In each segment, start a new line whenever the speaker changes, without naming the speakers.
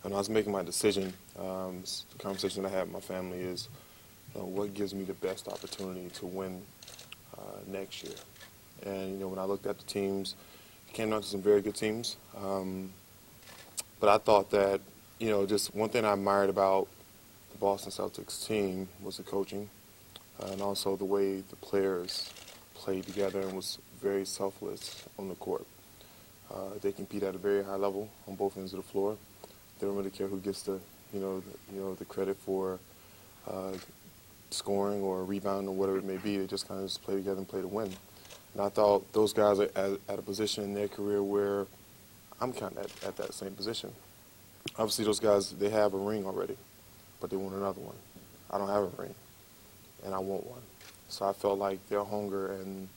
when I was making my decision, the conversation I had with my family is, what gives me the best opportunity to win next year. And, when I looked at the teams, it came down to some very good teams. But I thought that, just one thing I admired about the Boston Celtics team was the coaching and also the way the players played together and was very selfless on the court. They compete at a very high level on both ends of the floor. They don't really care who gets the credit for scoring or rebounding or whatever it may be. They just kind of play together and play to win. And I thought those guys are at a position in their career where I'm kind of at that same position. Obviously, those guys, they have a ring already, but they want another one. I don't have a ring, and I want one. So I felt like their hunger and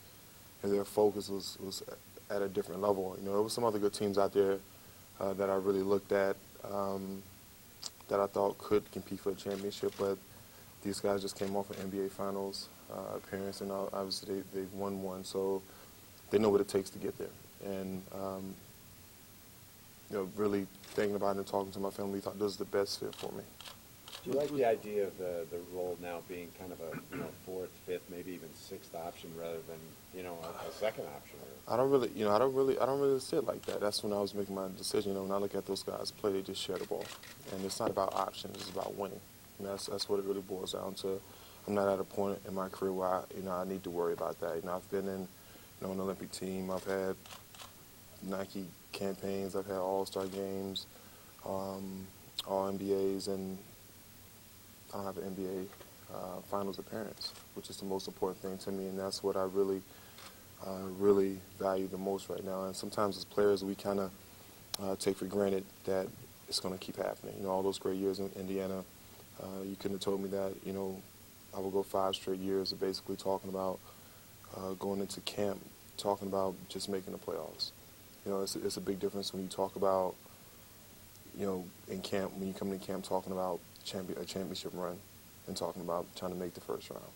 their focus was at a different level. There were some other good teams out there that I really looked at that I thought could compete for a championship, but these guys just came off an NBA Finals appearance, and obviously they've won one, so they know what it takes to get there. And really thinking about it and talking to my family, thought this is the best fit for me.
Do you like the idea of the role now being kind of a fourth, fifth, maybe even sixth option rather than a second option?
I don't really see it like that. That's when I was making my decision. When I look at those guys play, they just share the ball, and it's not about options. It's about winning. And that's what it really boils down to. I'm not at a point in my career where I need to worry about that. I've been in an Olympic team. I've had Nike campaigns. I've had All-Star games, All NBAs, and I don't have an NBA Finals appearance, which is the most important thing to me, and that's what I really value the most right now. And sometimes as players, we kind of take for granted that it's going to keep happening. All those great years in Indiana, you couldn't have told me that, I would go 5 straight years of basically talking about going into camp, talking about just making the playoffs. It's a big difference when you talk about, in camp, when you come to camp talking about a championship run and talking about trying to make the first round.